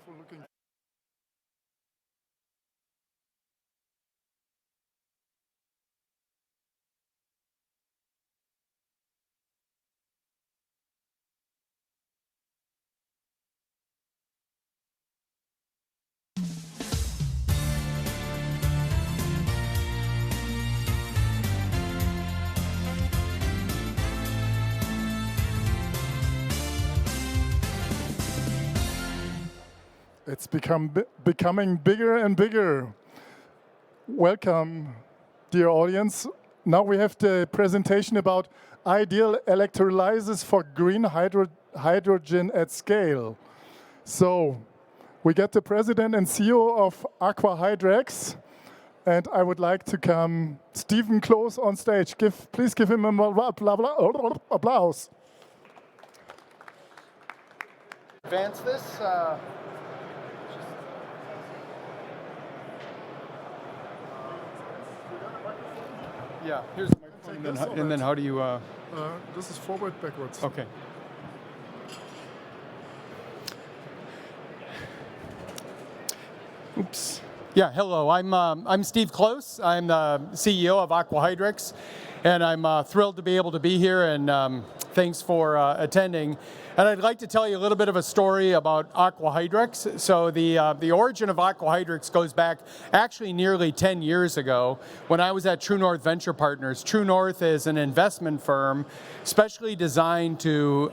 for looking. It's becoming bigger and bigger. Welcome, dear audience. Now we have the presentation about ideal electrolysis for green hydrogen at scale. So we get the president and CEO of AquaHydrex, and I would like to come Stephen Kloos on stage. Please give him a applause. Advance this. Yeah, here's the microphone, and then how do you... This is forward, backwards. Okay. Oops. Yeah, hello, I'm Steve Kloos. I'm the CEO of AquaHydrex, and I'm thrilled to be able to be here, and thanks for attending. And I'd like to tell you a little bit of a story about AquaHydrex. So the origin of AquaHydrex goes back actually nearly 10 years ago when I was at True North Venture Partners. True North is an investment firm specially designed to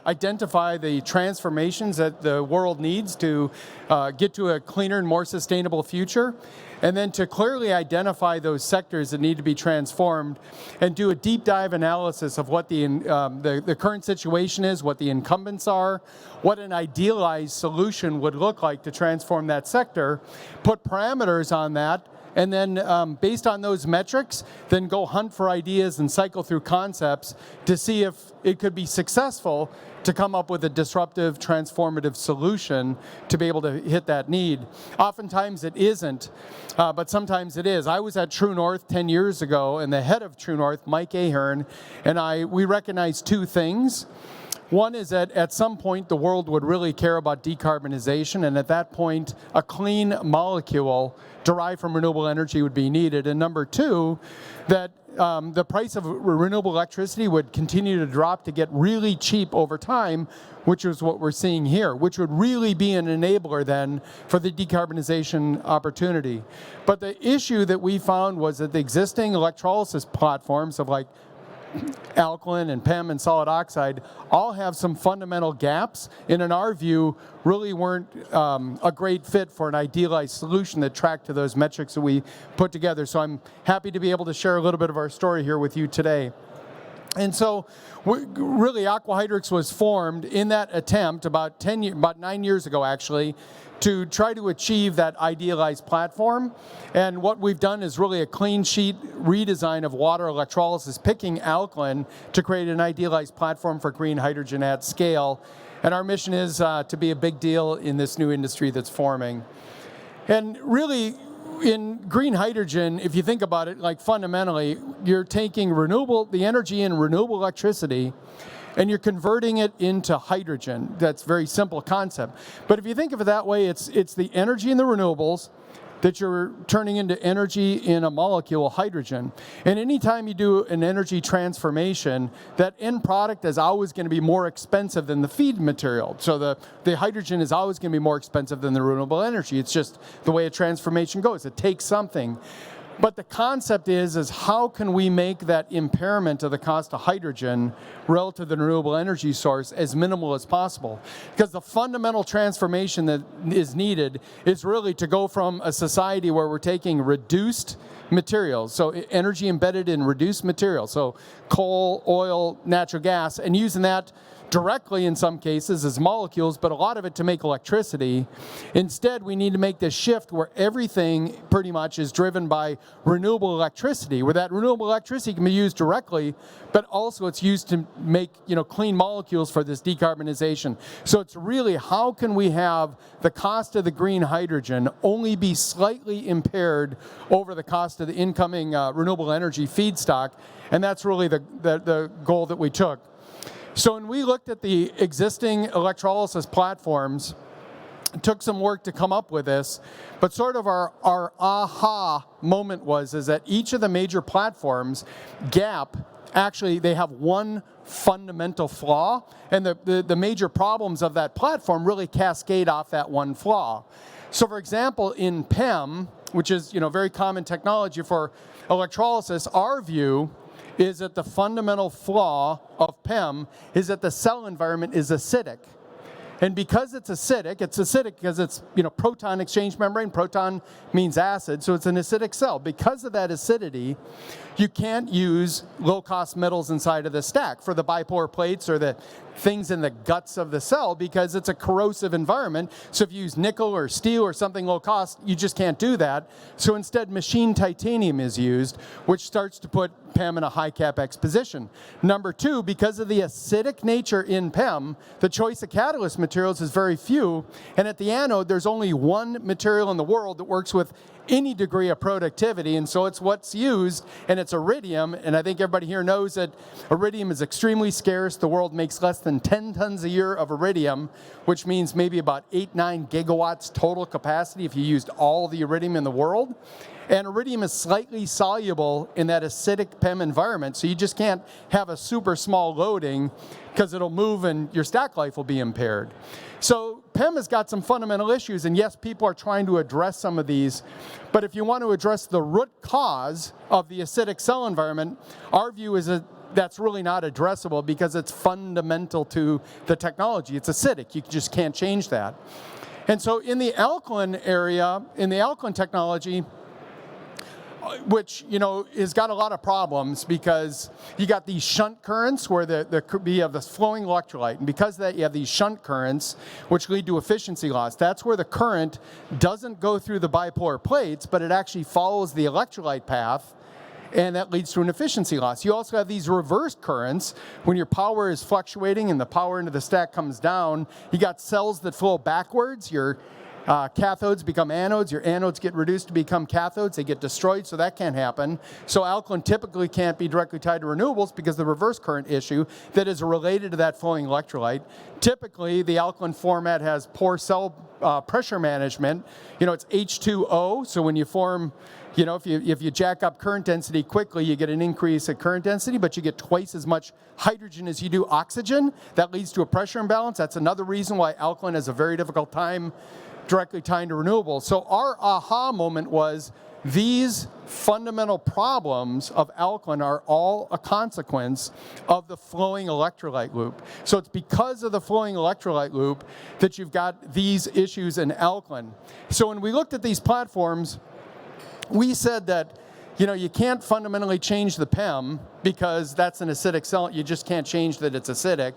identify the transformations that the world needs to get to a cleaner and more sustainable future, and then to clearly identify those sectors that need to be transformed and do a deep dive analysis of what the current situation is, what the incumbents are, what an idealized solution would look like to transform that sector, put parameters on that, and then based on those metrics, then go hunt for ideas and cycle through concepts to see if it could be successful to come up with a disruptive, transformative solution to be able to hit that need. Oftentimes it isn't, but sometimes it is. I was at True North 10 years ago, and the head of True North, Mike Ahern, and we recognized two things. One is that at some point the world would really care about decarbonization, and at that point a clean molecule derived from renewable energy would be needed. And number two, that the price of renewable electricity would continue to drop to get really cheap over time, which is what we're seeing here, which would really be an enabler then for the decarbonization opportunity. But the issue that we found was that the existing electrolysis platforms of like alkaline and PEM and solid oxide all have some fundamental gaps, and in our view really weren't a great fit for an idealized solution that tracked to those metrics that we put together. So I'm happy to be able to share a little bit of our story here with you today. And so really AquaHydrex was formed in that attempt about 9 years ago actually, to try to achieve that idealized platform. And what we've done is really a clean sheet redesign of water electrolysis, picking alkaline to create an idealized platform for green hydrogen at scale. And our mission is to be a big deal in this new industry that's forming. And really, in green hydrogen, if you think about it, like fundamentally, you're taking the energy in renewable electricity, and you're converting it into hydrogen. That's a very simple concept. But if you think of it that way, it's the energy in the renewables that you're turning into energy in a molecule, hydrogen. And anytime you do an energy transformation, that end product is always going to be more expensive than the feed material. So the hydrogen is always going to be more expensive than the renewable energy. It's just the way a transformation goes. It takes something. But the concept is how can we make that impairment of the cost of hydrogen relative to the renewable energy source as minimal as possible? Because the fundamental transformation that is needed is really to go from a society where we're taking reduced materials, so energy embedded in reduced materials, so coal, oil, natural gas, and using that directly in some cases as molecules, but a lot of it to make electricity. Instead, we need to make this shift where everything pretty much is driven by renewable electricity, where that renewable electricity can be used directly, but also it's used to make clean molecules for this decarbonization. So it's really how can we have the cost of the green hydrogen only be slightly impaired over the cost of the incoming renewable energy feedstock, and that's really the goal that we took. So when we looked at the existing electrolysis platforms, took some work to come up with this, but sort of our aha moment is that each of the major platforms, GAP, actually they have one fundamental flaw, and the major problems of that platform really cascade off that one flaw. So for example, in PEM, which is very common technology for electrolysis, our view is that the fundamental flaw of PEM is that the cell environment is acidic. And because it's acidic because it's proton exchange membrane. Proton means acid, so it's an acidic cell. Because of that acidity, you can't use low-cost metals inside of the stack for the bipolar plates or the things in the guts of the cell because it's a corrosive environment. So if you use nickel or steel or something low cost, you just can't do that. So instead, machined titanium is used, which starts to put PEM in a high CapEx position. Number two, because of the acidic nature in PEM, the choice of catalyst materials is very few. And at the anode, there's only one material in the world that works with any degree of productivity, and so it's what's used, and it's iridium, and I think everybody here knows that iridium is extremely scarce. The world makes less than 10 tons a year of iridium, which means maybe about 8-9 gigawatts total capacity if you used all the iridium in the world. And iridium is slightly soluble in that acidic PEM environment, so you just can't have a super small loading because it'll move and your stack life will be impaired. So PEM has got some fundamental issues, and yes, people are trying to address some of these, but if you want to address the root cause of the acidic cell environment, our view is that that's really not addressable because it's fundamental to the technology. It's acidic. You just can't change that. And so in the alkaline area, in the alkaline technology, which has got a lot of problems because you got these shunt currents where there could be of this flowing electrolyte, and because of that you have these shunt currents which lead to efficiency loss. That's where the current doesn't go through the bipolar plates, but it actually follows the electrolyte path, and that leads to an efficiency loss. You also have these reverse currents when your power is fluctuating and the power into the stack comes down. You got cells that flow backwards. Your cathodes become anodes, your anodes get reduced to become cathodes, they get destroyed, so that can't happen. So alkaline typically can't be directly tied to renewables because the reverse current issue that is related to that flowing electrolyte. Typically, the alkaline format has poor cell pressure management. It's H2O, so when you form, if you jack up current density quickly, you get an increase in current density, but you get twice as much hydrogen as you do oxygen. That leads to a pressure imbalance. That's another reason why alkaline has a very difficult time directly tying to renewables. So our aha moment was these fundamental problems of alkaline are all a consequence of the flowing electrolyte loop. So it's because of the flowing electrolyte loop that you've got these issues in alkaline. So when we looked at these platforms, we said that you can't fundamentally change the PEM because that's an acidic cell. You just can't change that it's acidic.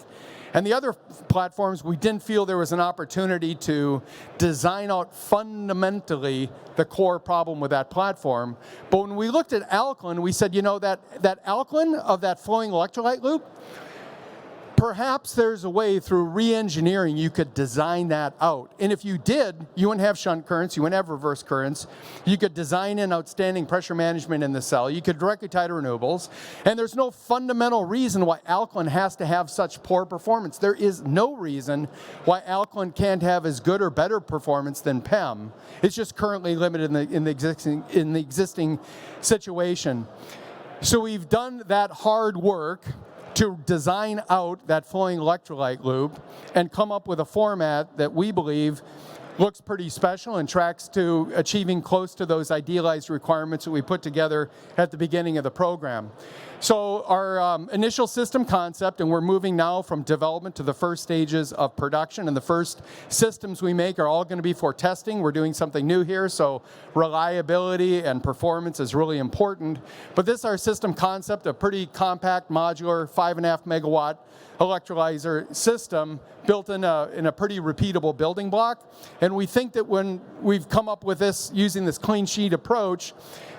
And the other platforms, we didn't feel there was an opportunity to design out fundamentally the core problem with that platform. But when we looked at alkaline, we said, that alkaline of that flowing electrolyte loop, perhaps there's a way through re-engineering you could design that out. And if you did, you wouldn't have shunt currents, you wouldn't have reverse currents. You could design in outstanding pressure management in the cell. You could directly tie to renewables. And there's no fundamental reason why alkaline has to have such poor performance. There is no reason why alkaline can't have as good or better performance than PEM. It's just currently limited in the existing situation. So we've done that hard work to design out that flowing electrolyte loop and come up with a format that we believe looks pretty special and tracks to achieving close to those idealized requirements that we put together at the beginning of the program. So our initial system concept, and we're moving now from development to the first stages of production, and the first systems we make are all going to be for testing. We're doing something new here, so reliability and performance is really important. But this is our system concept, a pretty compact, modular, 5.5 megawatt electrolyzer system built in a pretty repeatable building block. And we think that when we've come up with this, using this clean sheet approach,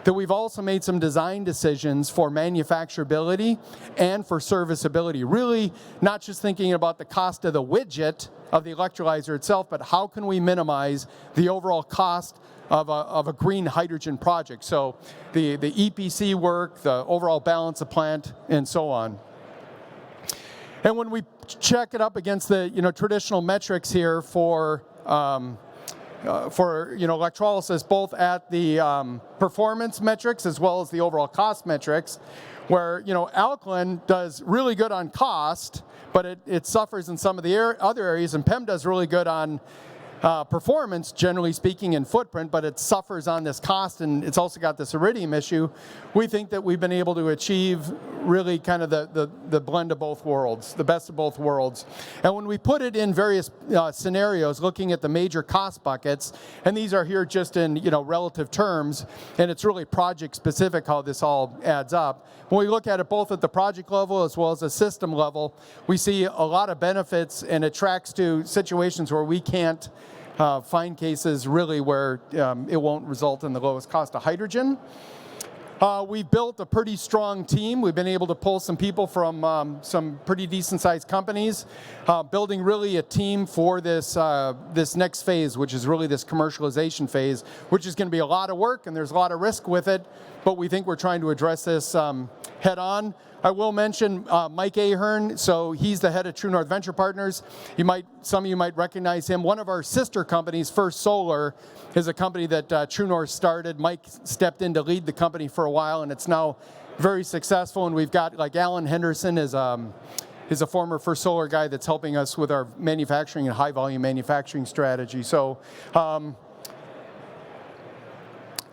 that we've also made some design decisions for manufacturability and for serviceability. Really not just thinking about the cost of the widget of the electrolyzer itself, but how can we minimize the overall cost of a green hydrogen project. So the EPC work, the overall balance of plant, and so on. And when we check it up against the traditional metrics here for electrolysis, both at the performance metrics as well as the overall cost metrics, where alkaline does really good on cost, but it suffers in some of the other areas, and PEM does really good on performance, generally speaking, and footprint, but it suffers on this cost, and it's also got this iridium issue. We think that we've been able to achieve really kind of the blend of both worlds, the best of both worlds. And when we put it in various scenarios, looking at the major cost buckets, and these are here just in relative terms, and it's really project specific how this all adds up. When we look at it both at the project level as well as the system level, we see a lot of benefits, and it tracks to situations where we can't find cases really where it won't result in the lowest cost of hydrogen. We've built a pretty strong team. We've been able to pull some people from some pretty decent sized companies, building really a team for this next phase, which is really this commercialization phase, which is going to be a lot of work and there's a lot of risk with it, but we think we're trying to address this head on. I will mention Mike Ahern, so he's the head of True North Venture Partners. Some of you might recognize him. One of our sister companies, First Solar, is a company that True North started. Mike stepped in to lead the company for a while, and it's now very successful. And we've got, like, Alan Henderson is a former First Solar guy that's helping us with our manufacturing and high-volume manufacturing strategy. So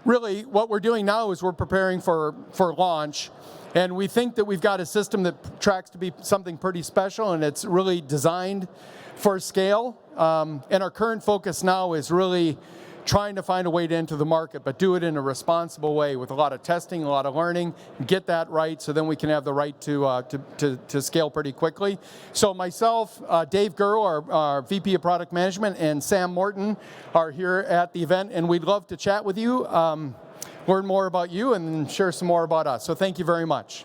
really, what we're doing now is we're preparing for launch. And we think that we've got a system that tracks to be something pretty special, and it's really designed for scale. And our current focus now is really trying to find a way to enter the market, but do it in a responsible way with a lot of testing, a lot of learning, get that right, so then we can have the right to scale pretty quickly. So myself, Dave Gurl, our VP of Product Management, and Sam Morton are here at the event, and we'd love to chat with you. Learn more about you and share some more about us. So thank you very much.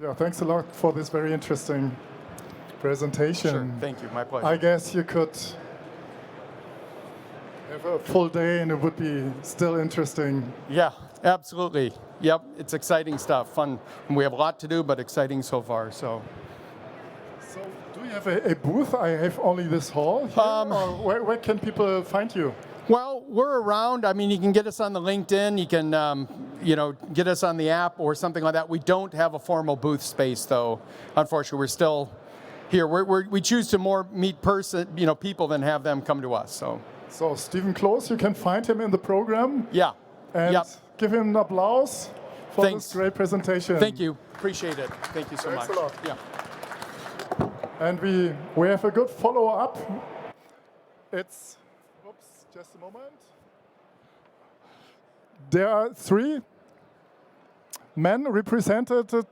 Yeah, thanks a lot for this very interesting presentation. Sure, thank you, my pleasure. I guess you could have a full day and it would be still interesting. Yeah, absolutely. Yep, it's exciting stuff, fun. And we have a lot to do, but exciting so far. So do you have a booth? I have only this hall here, or where can people find you? Well, we're around. I mean, you can get us on the LinkedIn. You can, get us on the app or something like that. We don't have a formal booth space, though. Unfortunately, we're still here. We choose to more meet people than have them come to us. So Stephen Kloos, you can find him in the program. Yeah. And give him an applause for this great presentation. Thank you. Appreciate it. Thank you so much. Thanks a lot. Yeah. And we have a good follow-up. It's, just a moment. There are 3 men represented